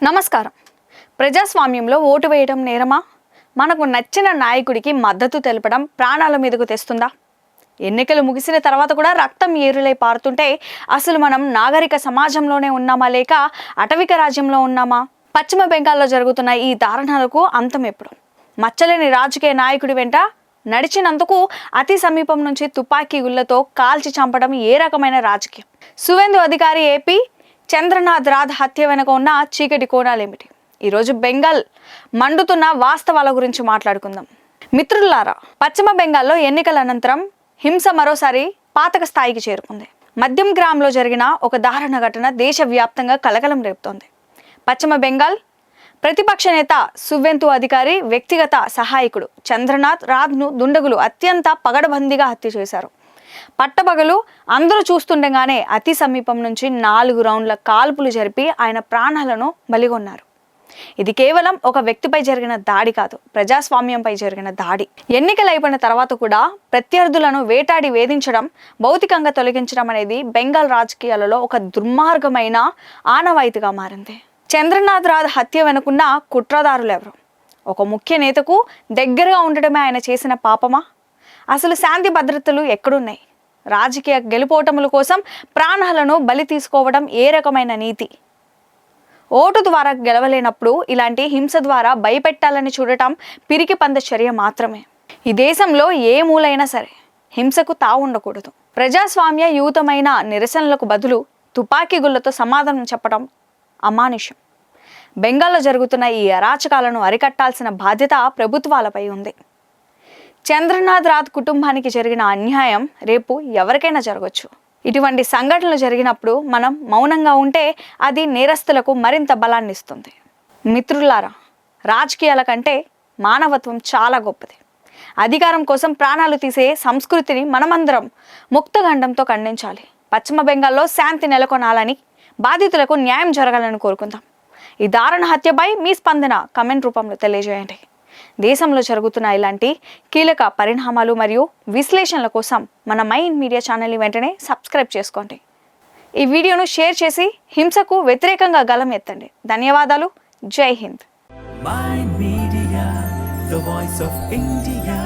నమస్కారం. ప్రజాస్వామ్యంలో ఓటు వేయడం నేరమా? మనకు నచ్చిన నాయకుడికి మద్దతు తెలపడం ప్రాణాల మీదకు తెస్తుందా? ఎన్నికలు ముగిసిన తర్వాత కూడా రక్తం ఏరులై పారుతుంటే అసలు మనం నాగరిక సమాజంలోనే ఉన్నామా లేక అటవిక రాజ్యంలో ఉన్నామా? పశ్చిమ బెంగాల్లో జరుగుతున్న ఈ దారుణాలకు అంతం ఎప్పుడు? మచ్చలేని రాజకీయ నాయకుడి వెంట నడిచినందుకు అతి సమీపం నుంచి తుపాకీ గుళ్లతో కాల్చి చంపడం ఏ రకమైన రాజకీయం? సువేందు అధికారి ఏపీ చంద్రనాథ్ రాథ్ హత్య వెనుక ఉన్న చీకటి కోణాలేమిటి? ఈరోజు బెంగాల్ మండుతున్న వాస్తవాల గురించి మాట్లాడుకుందాం. మిత్రులారా, పశ్చిమ బెంగాల్లో ఎన్నికల అనంతరం హింస మరోసారి పాతక స్థాయికి చేరుకుంది. మద్యం గ్రామంలో జరిగిన ఒక దారుణ ఘటన దేశవ్యాప్తంగా కలకలం రేపుతోంది. పశ్చిమ బెంగాల్ ప్రతిపక్ష నేత సువేందు అధికారి వ్యక్తిగత సహాయకుడు చంద్రనాథ్ రాథ్ను దుండగులు అత్యంత పగడబందీగా హత్య చేశారు. పట్టపగలు అందరూ చూస్తుండగానే అతి సమీపం నుంచి 4 రౌండ్ల కాల్పులు జరిపి ఆయన ప్రాణాలను బలిగొన్నారు. ఇది కేవలం ఒక వ్యక్తిపై జరిగిన దాడి కాదు, ప్రజాస్వామ్యంపై జరిగిన దాడి. ఎన్నికలు అయిపోయిన తర్వాత కూడా ప్రత్యర్థులను వేటాడి వేధించడం, భౌతికంగా తొలగించడం అనేది బెంగాల్ రాజకీయాలలో ఒక దుర్మార్గమైన ఆనవాయితీగా మారింది. చంద్రనాథ్ రాథ్ హత్య వెనుకున్న కుట్రదారులు ఎవరు? ఒక ముఖ్య నేతకు దగ్గరగా ఉండడమే ఆయన చేసిన పాపమా? అసలు శాంతి భద్రతలు ఎక్కడున్నాయి? రాజకీయ గెలుపోటముల కోసం ప్రాణాలను బలి తీసుకోవడం ఏ రకమైన నీతి? ఓటు ద్వారా గెలవలేనప్పుడు ఇలాంటి హింస ద్వారా భయపెట్టాలని చూడటం పిరికి పంద చర్య మాత్రమే. ఈ దేశంలో ఏ మూలైనా సరే హింసకు తావు ఉండకూడదు. ప్రజాస్వామ్య యుతమైన నిరసనలకు బదులు తుపాకీ గుళ్లతో సమాధానం చెప్పడం అమానుష్యం. బెంగాల్లో జరుగుతున్న ఈ అరాచకాలను అరికట్టాల్సిన బాధ్యత ప్రభుత్వాలపై ఉంది. చంద్రనాథ్ రాథ్ కుటుంబానికి జరిగిన అన్యాయం రేపు ఎవరికైనా జరగవచ్చు. ఇటువంటి సంఘటనలు జరిగినప్పుడు మనం మౌనంగా ఉంటే అది నేరస్తులకు మరింత బలాన్ని ఇస్తుంది. మిత్రులారా, రాజకీయాల కంటే మానవత్వం చాలా గొప్పది. అధికారం కోసం ప్రాణాలు తీసే సంస్కృతిని మనమందరం ముక్తగండంతో ఖండించాలి. పశ్చిమ బెంగాల్లో శాంతి నెలకొనాలని, బాధితులకు న్యాయం జరగాలని కోరుకుందాం. ఈ దారుణ హత్యపై మీ స్పందన కమెంట్ రూపంలో తెలియజేయండి. దేశంలో జరుగుతున్న ఇలాంటి కీలక పరిణామాలు మరియు విశ్లేషణల కోసం మన మైండ్ మీడియా ఛానల్ని వెంటనే సబ్స్క్రైబ్ చేసుకోండి. ఈ వీడియోను షేర్ చేసి హింసకు వ్యతిరేకంగా గళం ఎత్తండి. ధన్యవాదాలు. జై Hind. Mind Media, the voice of India.